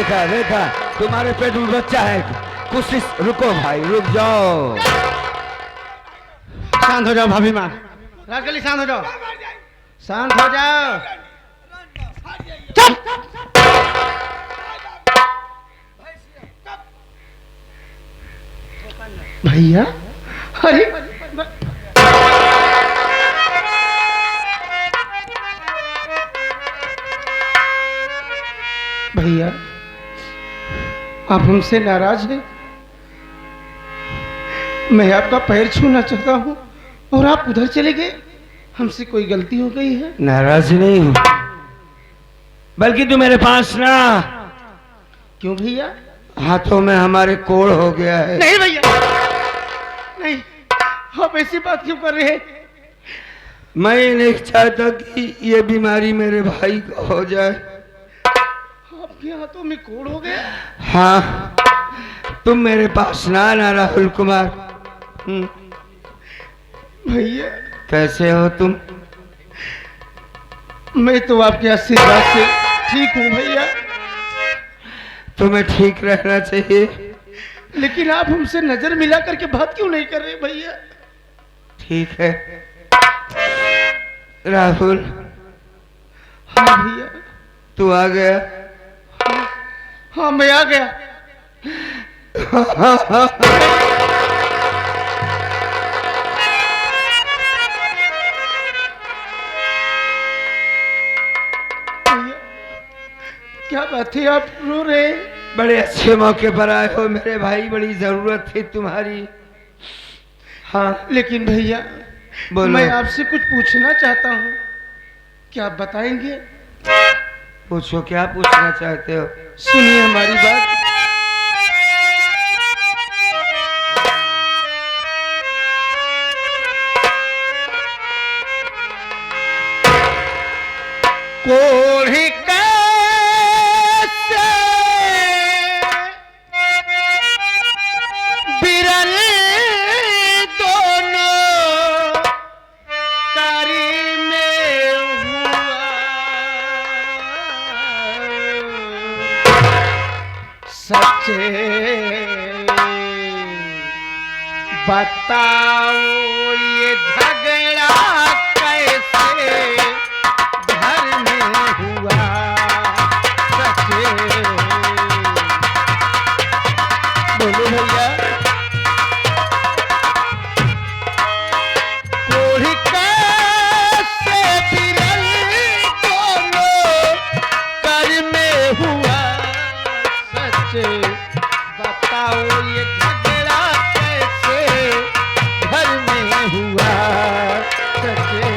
देखा देखा तुम्हारे पेट में बच्चा है। कुछ रुको भाई, रुक जाओ। शांत हो जाओ भाभी माँ, राजकली शांत हो जाओ, शांत हो जाओ। चुप। भैया, अरे भैया, आप हमसे नाराज हैं? मैं आपका पैर छूना चाहता हूँ और आप उधर चले गए। हमसे कोई गलती हो गई है? नाराज नहीं हूँ, बल्कि तू मेरे पास ना। क्यों भैया? हाथों में हमारे कोड़ हो गया है। नहीं भैया, नहीं, आप ऐसी बात क्यों कर रहे हैं? मैं नहीं चाहता कि ये बीमारी मेरे भाई को हो जाए। आपके हाथों में कोड़ हो गया? हाँ, तुम मेरे पास ना आना राहुल कुमार। भैया कैसे हो तुम? मैं तो आपके आशीर्वाद से ठीक हूँ भैया। तुम्हें ठीक रहना चाहिए, लेकिन आप हमसे नजर मिला करके बात क्यों नहीं कर रहे भैया? ठीक है राहुल। हाँ भैया। तू आ गया? हाँ मैं आ गया। क्या बात है, आप रो रहे हैं? बड़े अच्छे मौके पर आए हो मेरे भाई, बड़ी जरूरत थी तुम्हारी। हाँ लेकिन भैया मैं आपसे कुछ पूछना चाहता हूँ, क्या आप बताएंगे? पूछो, क्या पूछना चाहते हो? सुनिए हमारी बात। कोढ़ी कैसे बिरल दोनों कारी में हुआ, सच्चे बताओ ये झगड़ा कैसे घर में हुआ? सच्चे बोलो भैया। कोढ़ी कैसे बिरल दोनों कर में हुआ, सच्चे बताओ ये झगड़ा कैसे घर में हुआ? सच्चे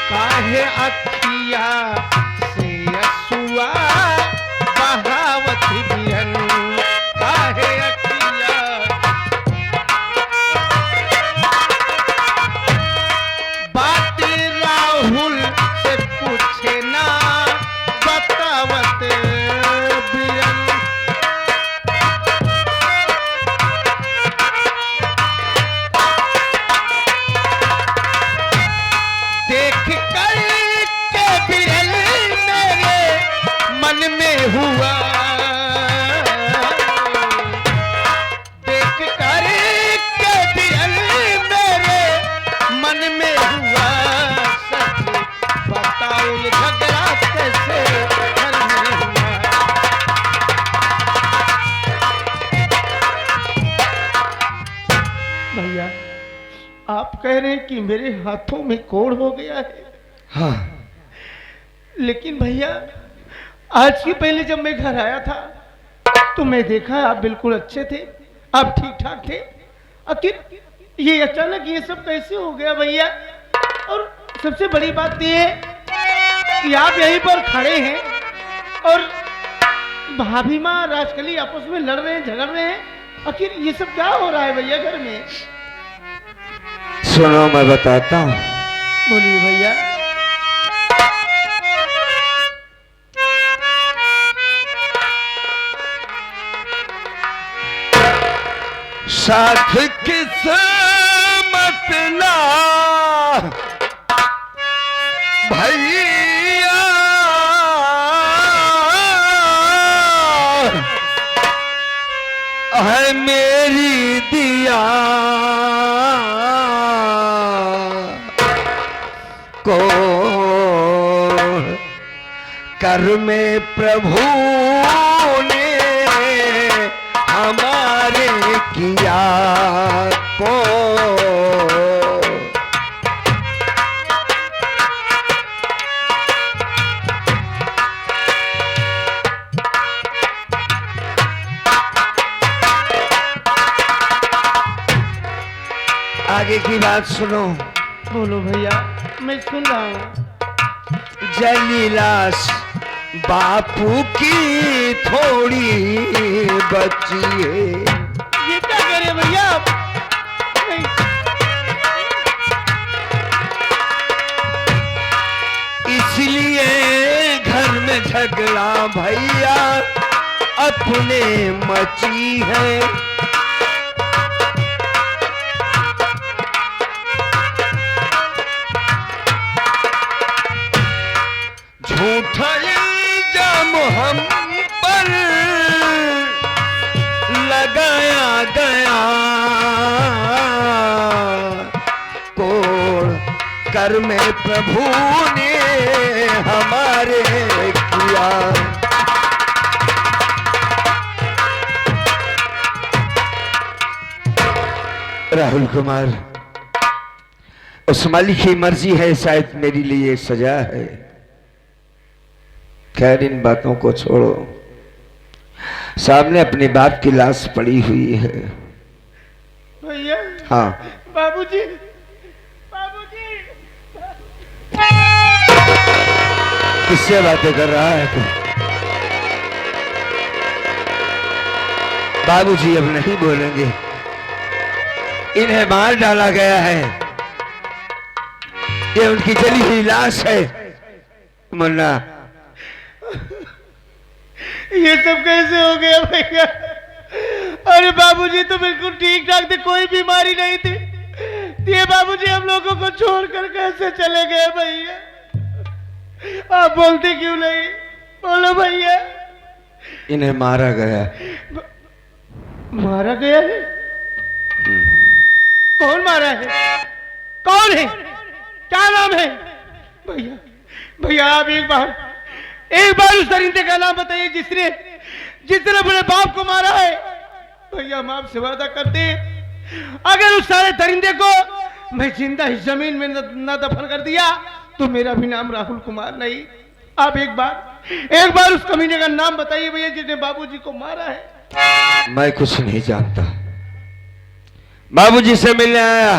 काहे अखिया से असुआ बहावत बिरन, काहे अखिया बात राहुल से पूछे ना बतावत बिरन। देख कर के बिरल मेरे मन में हुआ, देख कर के बिरल मेरे मन में हुआ, सच बताओ ये झगड़ा कैसे घर में हुआ? भैया आप कह रहे हैं कि मेरे हाथों में कोढ़ हो गया है। हाँ, लेकिन भैया आज के पहले जब मैं घर आया था तो मैं देखा आप बिल्कुल अच्छे थे, आप ठीक ठाक थे। आखिर ये अचानक ये सब कैसे हो गया भैया? और सबसे बड़ी बात ये है कि आप यहीं पर खड़े हैं और भाभी माँ राजकली आपस में लड़ रहे हैं, झगड़ रहे हैं। आखिर ये सब क्या हो रहा है भैया घर में? सुनो मैं बताता हूँ। बोलिए भैया। साथ किस्मत ला भैया है मेरी दिया को कर में प्रभु ने हमारे किया को। आगे की बात सुनो। बोलो भैया, मैं सुन रहा हूँ। जलीलास बापू की थोड़ी बची है। ये क्या कह रहे भैया आप? इसलिए घर में झगड़ा भैया अपने मची है। झूठा इल्जाम हम पर लगाया गया कोड़ कर में प्रभु ने हमारे किया। राहुल कुमार, उस मालिक की मर्जी है, शायद मेरे लिए सजा है। खैर इन बातों को छोड़ो। सामने अपने बाप की लाश पड़ी हुई है। भैया। हाँ बाबूजी, बाबूजी। किससे बातें कर रहा है तू? बाबूजी अब नहीं बोलेंगे, इन्हें मार डाला गया है। ये उनकी जली हुई लाश है। मुन्ना, ये सब कैसे हो गया भैया? अरे बाबूजी तो बिल्कुल ठीक ठाक थे, कोई बीमारी नहीं थी। ये बाबूजी हम लोगों को छोड़कर कैसे चले गए भैया? आप बोलते क्यों नहीं? बोलो भैया। इन्हें मारा गया। मारा गया है? कौन मारा है? कौन है? क्या नाम है? भैया, भैया आप एक बार उस दरिंदे का नाम बताइए जिसने अपने बाप को मारा है। भैया हम आपसे वादा करते हैं, अगर उस सारे दरिंदे को मैं जिंदा इस जमीन में न दफन कर दिया तो मेरा भी नाम राहुल कुमार नहीं। आप एक बार उस कमीने का नाम बताइए भैया जिसने बाबूजी को मारा है। मैं कुछ नहीं जानता। बाबूजी से मिलने आया,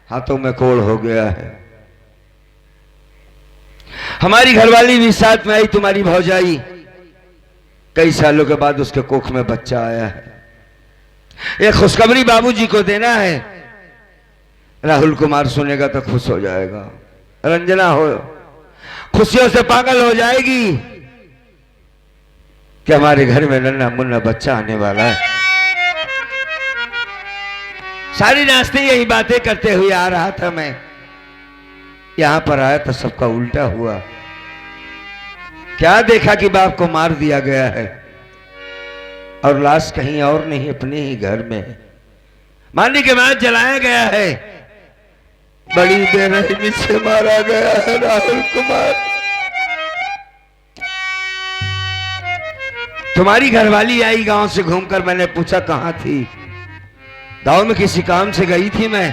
हाथों में कोड़ हो गया है। हमारी घरवाली भी साथ में आई, तुम्हारी भौजाई। कई सालों के बाद उसके कोख में बच्चा आया है। एक खुशखबरी बाबूजी को देना है। राहुल कुमार सुनेगा तो खुश हो जाएगा। रंजना हो खुशियों से पागल हो जाएगी कि हमारे घर में नन्हा मुन्ना बच्चा आने वाला है। सारी रास्ते यही बातें करते हुए आ रहा था मैं। यहां पर आया तो सबका उल्टा हुआ। क्या देखा कि बाप को मार दिया गया है और लाश कहीं और नहीं, अपने ही घर में मारने के बाद जलाया गया है। बड़ी बेरहमी से मारा गया है राहुल कुमार। तुम्हारी घरवाली आई गांव से घूमकर, मैंने पूछा कहां थी? गांव में किसी काम से गई थी मैं।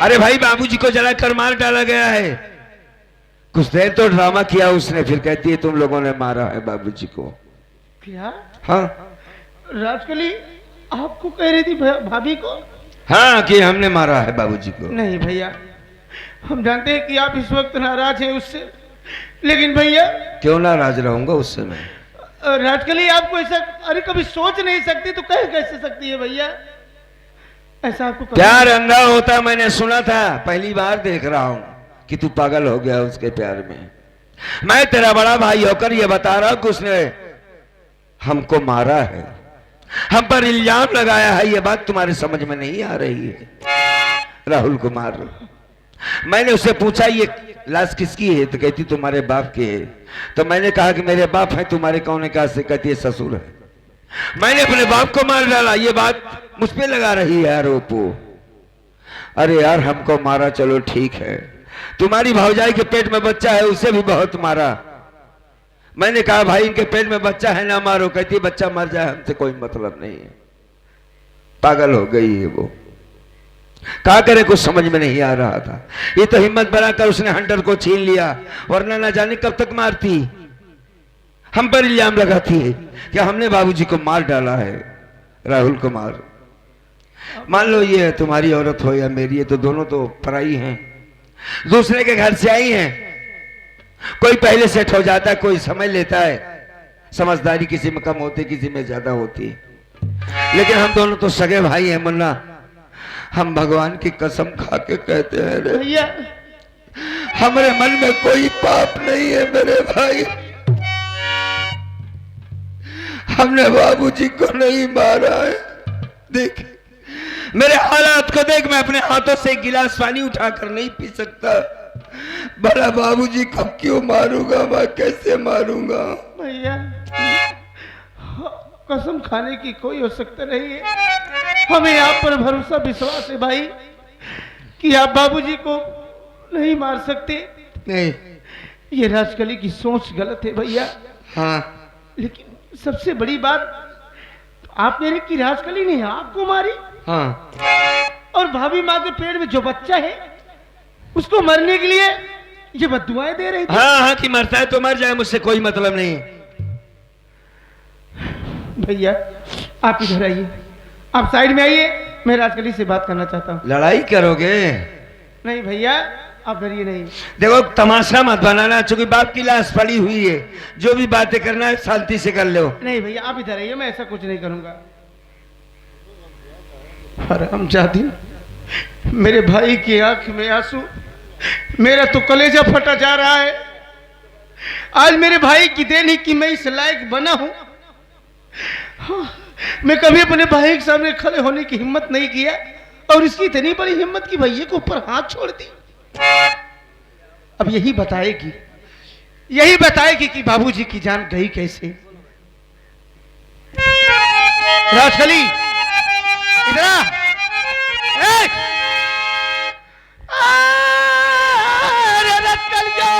अरे भाई बाबूजी को जलाकर मार डाला गया है। कुछ देर तो ड्रामा किया उसने, फिर कहती है तुम लोगों ने मारा है बाबूजी को। क्या? हाँ राजकली आपको कह रही थी भाभी को? हाँ कि हमने मारा है बाबूजी को। नहीं भैया, हम जानते हैं कि आप इस वक्त नाराज हैं उससे, लेकिन भैया। क्यों नाराज रहूंगा उससे मैं? राजकली आपको ऐसा, अरे कभी सोच नहीं सकती तो कह कैसे सकती है भैया? ऐसा आपको प्यार अंधा होता मैंने सुना था, पहली बार देख रहा हूं कि तू पागल हो गया उसके प्यार में। मैं तेरा बड़ा भाई होकर यह बता रहा हूं कि उसने हमको मारा है, हम पर इल्जाम लगाया है। यह बात तुम्हारे समझ में नहीं आ रही है राहुल कुमार। मैंने उससे पूछा ये लाश किसकी है? तो कहती तुम्हारे बाप की है। तो मैंने कहा कि मेरे बाप है, तुम्हारे कौन है? कहा से कहती है ससुर है। मैंने अपने बाप को मार डाला, ये बात मुझ पे लगा रही है आरोप। अरे यार हमको मारा चलो ठीक है, तुम्हारी भौजाई के पेट में बच्चा है उसे भी बहुत मारा। मैंने कहा भाई इनके पेट में बच्चा है ना मारो। कहती बच्चा मर जाए हमसे कोई मतलब नहीं है। पागल हो गई है वो, क्या करे कुछ समझ में नहीं आ रहा था। ये तो हिम्मत बनाकर उसने हंटर को छीन लिया, वरना ना जाने कब तक मारती। हम पर इल्जाम लगाती है कि हमने बाबूजी को मार डाला है, राहुल कुमार। मान लो ये तुम्हारी औरत हो या मेरी, है तो दोनों तो पराई हैं, दूसरे के घर से आई हैं। कोई पहले सेट हो जाता है, कोई समझ लेता है। समझदारी किसी में कम होती, किसी में ज्यादा होती है, लेकिन हम दोनों तो सगे भाई हैं मुन्ना। हम भगवान की कसम खा के कहते हैं रे भैया, हमारे मन में कोई पाप नहीं है मेरे भाई। हमने बाबूजी को नहीं मारा है। देख मेरे हालात को देख, मैं अपने हाथों से एक गिलास पानी उठाकर नहीं पी सकता। बड़ा बाबूजी को क्यों मारूंगा मैं, कैसे मारूंगा? भैया कसम खाने की कोई आवश्यकता नहीं है। हमें आप पर भरोसा विश्वास है भाई कि आप बाबूजी को नहीं मार सकते। नहीं, ये राजकली की सोच गलत है भैया। हाँ लेकिन सबसे बड़ी बात, आप मेरे की राजकली ने आपको मारी, हाँ, और भाभी माँ के पेट में जो बच्चा है उसको मरने के लिए ये बद्दुआएं दे रही थी। हाँ हाँ कि मरता है तो मर जाए, मुझसे कोई मतलब नहीं। भैया आप इधर आइए, आप साइड में आइए, मैं राजकली से बात करना चाहता हूँ। लड़ाई करोगे? नहीं भैया आप डरिए नहीं। देखो तमाशा मत बनाना, चूंकि बाप की लाश पड़ी हुई है, जो भी बातें करना है शांति से कर लो। नहीं भैया आप इधर आइए, मैं ऐसा कुछ नहीं करूंगा। हरामजादी, मेरे भाई की आंख में आंसू, मेरा तो कलेजा फटा जा रहा है। आज मेरे भाई की देन ही कि मैं इस लायक बना हूं। हाँ, मैं कभी अपने भाई के सामने खड़े होने की हिम्मत नहीं किया, और इसकी इतनी बड़ी हिम्मत कि भैया को ऊपर हाथ छोड़ दी। अब यही बताएगी कि बाबूजी की जान गई कैसे। राजकली इधर आ। अरे राजकलिया,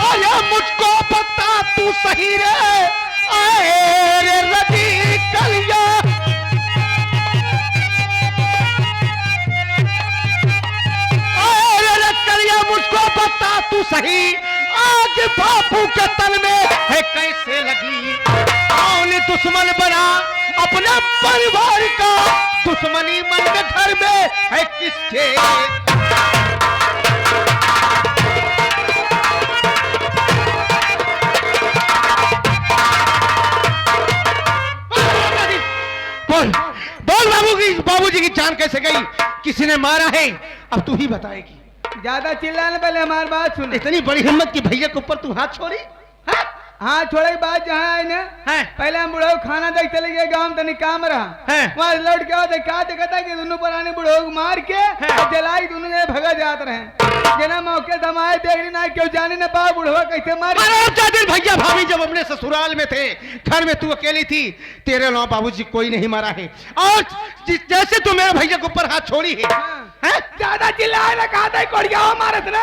आया मुझको बता तू सही रे। अरे राजकलिया, अरे राजकलिया मुझको बता तू सही, आज बापू के तन में है कैसे लगी। कौन दुश्मन बना अपने परिवार का, दुश्मनी मन के घर में है किसके। बोल बोल बाबूजी की जान कैसे गई, किसी ने मारा है? अब तू ही बताएगी। ज्यादा चिल्लाने पहले हमारी बात सुन। इतनी बड़ी हिम्मत की भैया के ऊपर तू हाथ छोड़ी? हाँ छोड़े बात जहाँ है ना, है पहले हम बुढ़ो खाना देख चले गए गाँव, तनी काम रहा है। वहाँ लौट के आते क्या देखा कि दोनों पुराने बुढ़ो को मार के और जलाई दोनों ने भगा जाते रहे। जना मौके दमाए देख ना, क्यों जाने न पा बुढ़वा कैसे मारे। दिन भैया भाभी जब अपने ससुराल में थे, घर में तू अकेली थी, तेरे अलावा बाबूजी कोई नहीं मारा है। और जैसे तू मेरे भैया के ऊपर हाथ छोड़ी है, ज्यादा चिल्लाए ना, कहा था कोड़िया मारत ना,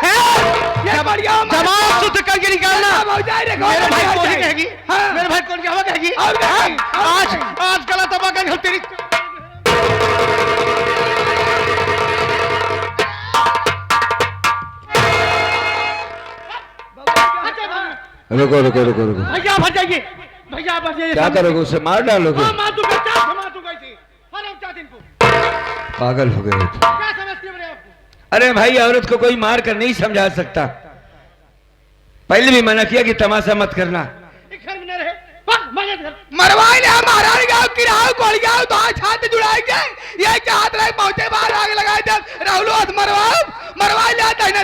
ये कोड़िया जवाब शुद्ध करके निकालना। मेरे भाई को नहीं कहेगी, हाँ। मेरे भाई कौन क्या हुआ कहेगी। आज गला दबा कर तेरी। रुको रुको रुको रुको, भैया भर जाइए, भैया भर जाइए। क्या करोगे? उसे मार डालोगे? मार दूंगा, क्या मार दूंगा इसे। पागल हो गए हो तुम। क्या समझते हो आपको? अरे भाई औरत को कोई मार कर नहीं समझा सकता। पहले भी मना किया कि तमाशा मत करना। घर में न रहे, मरवाई ले मारा गाँव की राव कोड़ गाँव तो हाथ जुड़ाएंगे। ये क्या हाथ रहे पहुंचे बाहर आग लगाए थे राहुल हाथ मरवाई ले आता है ना।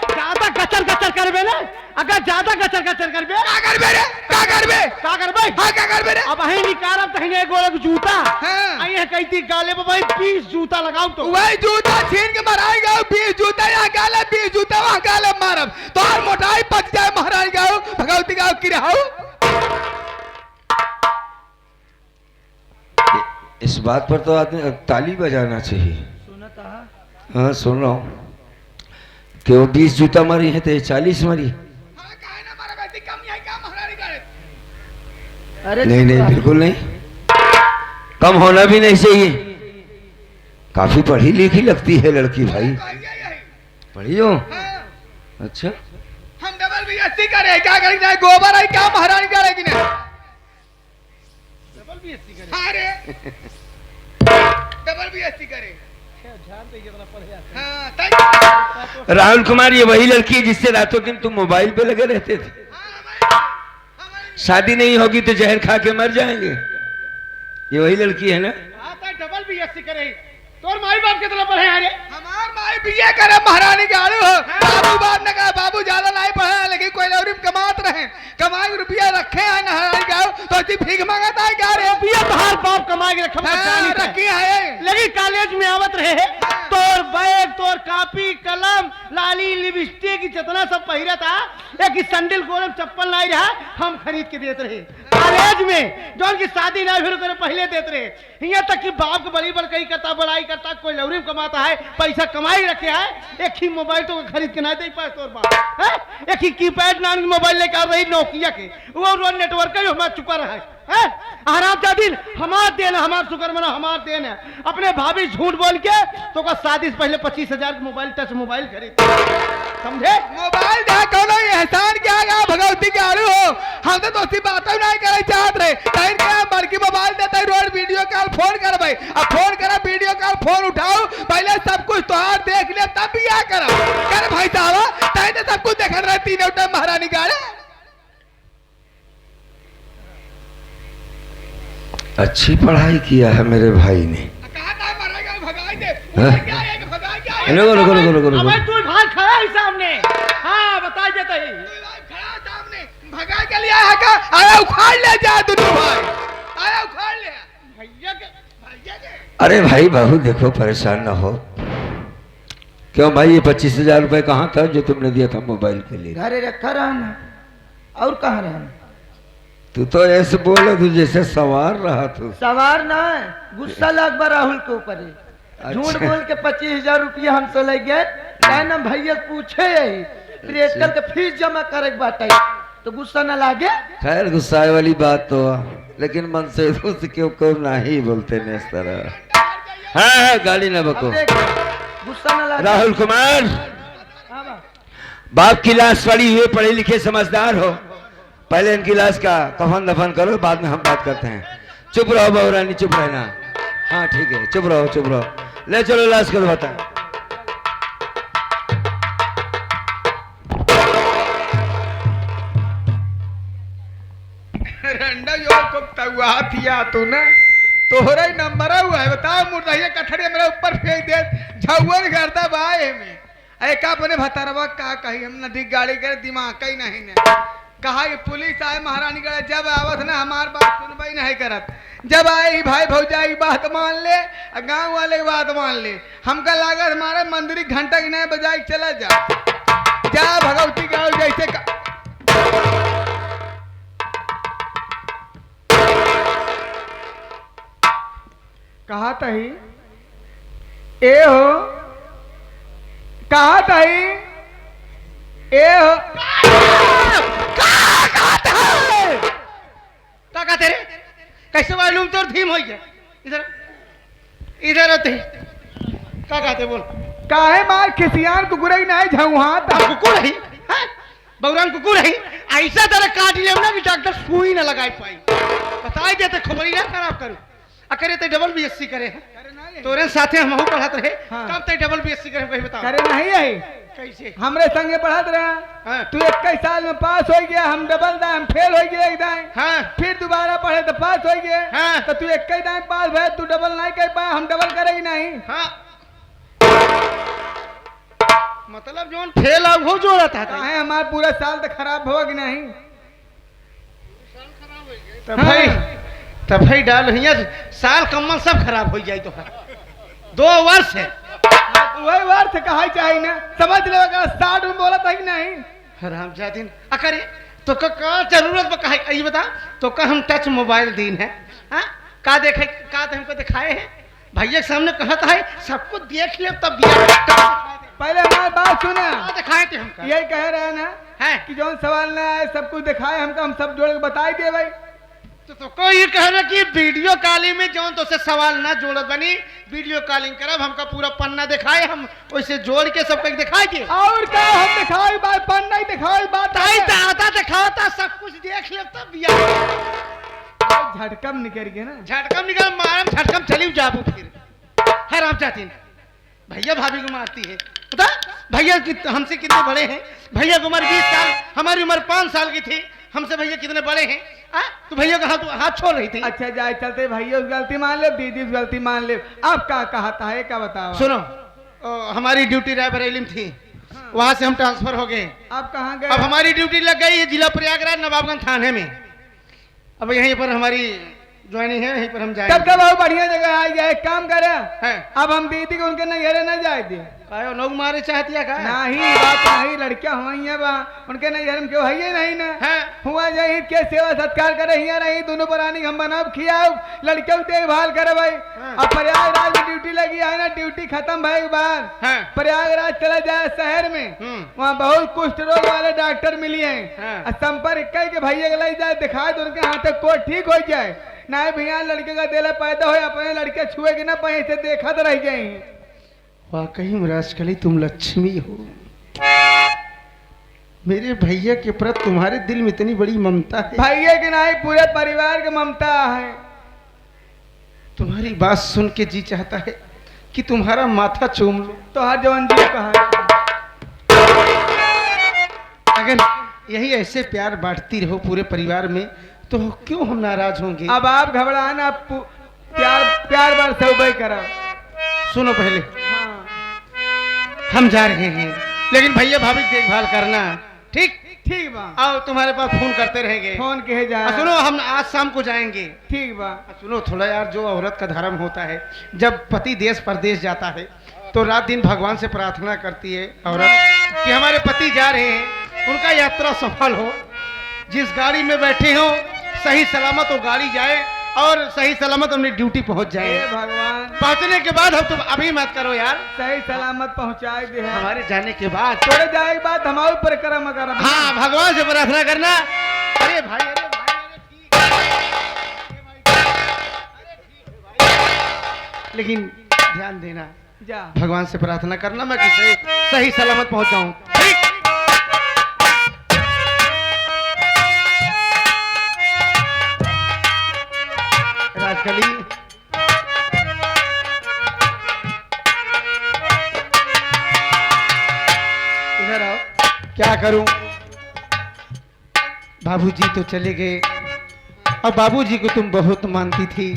ज्यादा गचर गचर करबे ना, अगर ज्यादा गचर गचर करबे क्या करबे रे, क्या करबे का करबे? हाँ क्या कर मेरे अब अही निकारब तहिने गोरक जूता। हाँ। आई है कहती गाले पे भाई 20 जूता लगाओ तो। वही जूता छीन के मराएगा 20 जूता यहाँ गाले 20 जूता वहाँ गाले मारब तो और मोटाई पच जाए महाराज गाँव भगवती गाँव की रहो। इस बात पर तो आदमी ताली बजाना चाहिए। सुना था? हाँ सुन रहा हूँ कि वो 20 जूता मारी है तो ये 40 मारी। हाँ काहे ना मारा वैसे कम यहाँ क्या महाराज गाँव। अरे नहीं नहीं बिल्कुल नहीं, कम होना भी नहीं चाहिए। काफी पढ़ी लिखी लगती है लड़की भाई। पढ़ी हो? हाँ। अच्छा हम डबल बीएससी करे क्या करेंगे गोबर है क्या महारानी करेगी ना डबल बीएससी करे। हाँ रे डबल बीएससी करे। ध्यान दे जरा पढ़ जाते। हाँ तय राहुल कुमार ये वही लड़की है जिससे रातों दिन तुम मोबाइल पे लगे रहते थे। शादी नहीं होगी तो जहर खा के मर जाएंगे। ये वही लड़की है ना? हाँ तो डबल बीएससी करे। तोर माई बाप कितना पढ़े हैं रे? हमार माई बीए करे महारानी गाड़ू हो बाबू बाप ने कहा बाबू ज्यादा नहीं पढ़े लेकिन कोई लौरी कमात रहे कमाई रुपया रखे हैं महारानी गाँव तो ऐसी भीख मांगता है क्या रे रुपया तोहार बाप कमा के रखम हाँ, रखी है लेकिन कॉलेज में आवत रहे तोर बैग तोर कॉपी कलम लाली लिपस्टिक जितना सब पहिरा था एक सैंडल गोलम चप्पल नहीं रहा हम खरीद के देते रहे कॉलेज में जौन की शादी ना फिर करे पहले देते रहे। यहाँ तक कि बाप को बड़ी बड़कई करता बड़ाई करता कोई लौरी कमाता है पैसा कमाई रखे है एक ही मोबाइल तो खरीद के ना दे पाए तोर बाप है? एक ही कीपैड नाम की मोबाइल लेकर आ रही नोकिया के वो नेटवर्क ही हमारा चुका रहा है आराम जादिन हमार देन है हमार शुक्र मना हमार देन है। अपने भाभी झूठ बोल के तो का शादी से पहले 25,000 का मोबाइल टच मोबाइल खरीद समझे। मोबाइल दे कोनो एहसान क्या गा भगवती के आलू हो हम तो दोस्ती बात नहीं करे चाहत रहे कहीं के बड़की मोबाइल देते रोज वीडियो कॉल फोन कर भाई अब फोन करा वीडियो कॉल फोन उठाओ पहले सब कुछ तोहार देख ले तब भी क्या करो कर भाई साहब तय तो सब कुछ देख रहे तीनों टाइम महारानी गाड़े। अच्छी पढ़ाई किया है मेरे भाई ने। कहा था मरेगा भगाई दे हाँ? क्या है कि भगाई क्या है रुको रुको रुको रुको रुको। अबे तू भाग खड़ा है सामने। हाँ बता देते ही खड़ा सामने भगाई के लिए आया का आया उखाड़ ले जा दोनों भाई आया उखाड़ ले भैया के अरे भाई बहू देखो परेशान ना हो। क्यों भाई ये 25,000 रुपए कहाँ था जो तुमने दिया था मोबाइल के लिए? घरे रखा रहना और कहाँ रहना। तू तो ऐसे बोला तू जैसे सवार रहा तू। सवार ना गुस्सा लग बा राहुल के ऊपर झूठ अच्छा। बोल के 25,000 रुपया हमसे ले गए क्या ना भैया पूछे यही प्रेक्टिकल के फीस जमा करे के बात तो गुस्सा ना लागे। खैर गुस्साए वाली बात तो लेकिन मन से दोस्त क्यों क्यों नहीं बोलते ने इस तरह। हाँ गाली ना बको। अब देख, गुस्सा ना लागे। राहुल कुमार हाँ बा। बाप की लाश पड़ी हुए पढ़े लिखे समझदार हो पहले इनकी लाश का कफन दफन करो बाद में हम बात करते हैं। चुप रहो बहुरानी चुप रहना। हाँ ठीक है चुप रहो ले चलो लाश करो बता। रंडा यो को तवा थिया तू ना तोहरा ही नंबर हुआ है बताओ मुर्दाइया कठड़े मेरे ऊपर फेंक दे झौवन करता बाए में ए का बने भतरवा का कही हम नदी गाड़ी करे दिमाग कहीं नहीं ने कहा कि पुलिस आए महारानी गढ़ जब आवत ना हमार बात सुनवाई नहीं करत जब आए ही भाई भौजाई की बात मान ले गांव वाले की बात मान ले हमका लागत हमारे मंदिर घंटा की नहीं बजाई चला जा भगवती गाँव जैसे कहा तही ए हो कहा तही ए हो का तेरे कैसे मालूम तोर थीम हो गया इधर इधर होते का कहते बोल काहे मार खिसियान कुकुरई नहीं झौहाता कुकुर है बौरान कुकुर है ऐसा तरह काट ले ना कि डॉक्टर सुई ना लगाई पाई बताई देते खबरी ना खराब करूं अकरे ते डबल बीएससी करे है तोरे साथे हम पढ़त रहे हाँ। कब ते डबल बीएससी करे कहीं बता करे नहीं है कैसे हमरे संगे पढ़त रहा हाँ। तू 21 साल में पास हो गया हम डबल दाम फेल हो गए एक दाएं हाँ फिर दोबारा पढ़े तो पास हो गए हाँ। तो तू 21 दाएं पास भय तू डबल नहीं कर पाया हम डबल करेगी नहीं हाँ मतलब जोन फेल अब हो जो रहता था काहे हमारा पूरा साल तो खराब होगा कि नहीं तब भाई डाल हिया साल कम्मल सब खराब हो जाए तो 2 वर्ष है वही बार से कहा चाहिए ना, समझ ले 60 में बोला था कि नहीं। हराम जादिन अकरे तो का जरूरत बा कहे ये बता तो का हम टच मोबाइल दीन है हाँ का देखे का हमको दिखाए है भैया के सामने कहता है सब कुछ देख ले तब पहले हमारी बात सुना, दिखाए थे हमका यही कह रहे हैं ना है कि जो सवाल ना आए सब कुछ दिखाए हमको, हम सब जोड़ के बताई दे भाई। तो कोई ये कह रहा कि वीडियो कॉलिंग में जौन तो से सवाल ना जोड़त बनी वीडियो कॉलिंग करब हमका पूरा पन्ना दिखाए हम वैसे जोड़ के सब कुछ दिखाई के और क्या हम दिखाई बात पन्ना ही दिखाई बात आता दिखाता सब कुछ देख ले तब झटकम निकल गया ना, झटकम निकल मारम झटकम चली जाबू फिर है राम चाहती भैया भाभी को मारती है पता भैया हमसे कितने बड़े हैं, भैया की उम्र 20 साल हमारी उम्र 5 साल की थी, हमसे भैया कितने बड़े हैं तो भैया का हाथ छोड़ रही थी। अच्छा जाए चलते भैया उस गलती मान ले, दीदी उस गलती मान ले, अब क्या कहता है क्या बताओ। सुनो हमारी ड्यूटी रायबरेली में थी वहां से हम ट्रांसफर हो गए, अब कहाँ गए। अब हमारी ड्यूटी लग गई है जिला प्रयागराज नवाबगंज थाने में, अब यहीं पर हमारी ज्वाइनिंग है, यहीं पर हम जाएंगे। तब का बहुत बढ़िया जगह आ गया, एक काम करे है अब हम दीदी को उनके नैहरे न जाए दे कायो लोग मारे चाहती है का नहीं बात नहीं, लड़कियां हुई है बा उनके नैहर में क्यों है नहीं ना है हुआ जाए के सेवा सत्कार करे हिया रही दोनों प्राणी हम बनाओ खियाओ लड़कियों की देखभाल करे भाई। अब प्रयागराज में ड्यूटी लगी है ना, ड्यूटी खत्म भए के बाद प्रयागराज चला जाए शहर में, वहाँ बहुत कुष्ठ रोग वाले डॉक्टर मिली है, संपर्क कई के भैया के ले जाए दिखाए तो उनके हाथ को ठीक हो जाए, ना भैया लड़के का दिल पैदा हो अपने लड़के छुए के ना पहे से देखा तो रह जाए। वाकई मुराजकली तुम लक्ष्मी हो, मेरे भैया के प्रति तुम्हारे दिल में इतनी बड़ी ममता है। भैया के नहीं पूरे परिवार की ममता है। तुम्हारी बात सुन के जी चाहता है कि तुम्हारा माथा चूम लो। तो हर जवान जी कहा अगर यही ऐसे प्यार बांटती रहो पूरे परिवार में तो क्यों हम नाराज होंगे। अब आप घबराना, प्यार प्यार बार से करो। सुनो पहले हाँ। हम जा रहे हैं लेकिन भैया भाभी की देखभाल करना ठीक ठीक बा। आओ तुम्हारे पास फोन करते रहेंगे। फोन कहे जा। सुनो हम आज शाम को जाएंगे। ठीक बा। सुनो थोड़ा यार, जो औरत का धर्म होता है जब पति देश परदेश जाता है तो रात दिन भगवान से प्रार्थना करती है औरत कि हमारे पति जा रहे हैं, उनका यात्रा सफल हो, जिस गाड़ी में बैठे हो सही सलामत वो गाड़ी जाए और सही सलामत अपनी ड्यूटी पहुंच जाए। भगवान पहुंचने के बाद हम तुम अभी मत करो यार, सही सलामत पहुंचाए दे। हमारे जाने के बाद थोड़े जाए के बाद हमारे परिक्रमा कर। हाँ भगवान से प्रार्थना करना। अरे भाई अरे लेकिन ध्यान देना, जा भगवान से प्रार्थना करना मैं किसी सही सलामत पहुंच जाऊं। ठीक राजकली इधर आओ। क्या करूं, बाबूजी तो चले गए और बाबूजी को तुम बहुत मानती थी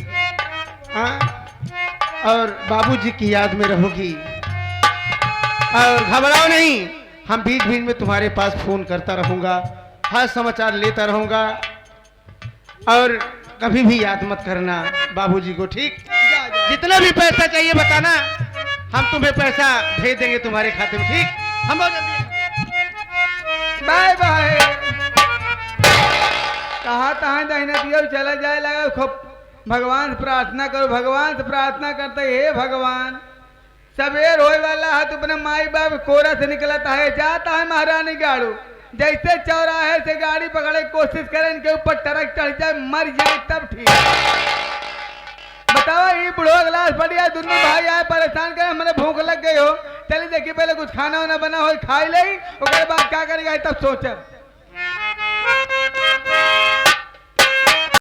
और बाबूजी की याद में रहोगी। और घबराओ नहीं, हम बीच बीच में तुम्हारे पास फोन करता रहूंगा, हर समाचार लेता रहूंगा और कभी भी याद मत करना बाबूजी को। ठीक, जितना भी पैसा चाहिए बताना, हम तुम्हें पैसा भेज देंगे तुम्हारे खाते में। ठीक, हम बाय बाय। कहा तहाँ दाहिने दियो चला जाए लगा खूब भगवान से प्रार्थना करो। भगवान से प्रार्थना करते हे भगवान सवेर होए वाला है तो अपने माई बाप कोरा से निकलता है, जाता है महारानी गाड़ू, जैसे चौराहे से गाड़ी पकड़े कोशिश करें इनके ऊपर ट्रक चढ़ जाए मर जाए तब ठीक। बताओ ये बुढ़ो गिलास बढ़िया दोनों भाई आए परेशान करे, हमें भूख लग गई हो, चलिए देखिए पहले कुछ खाना वाना बना हो खाई ले, उसके बाद क्या करेगा तब सोचा।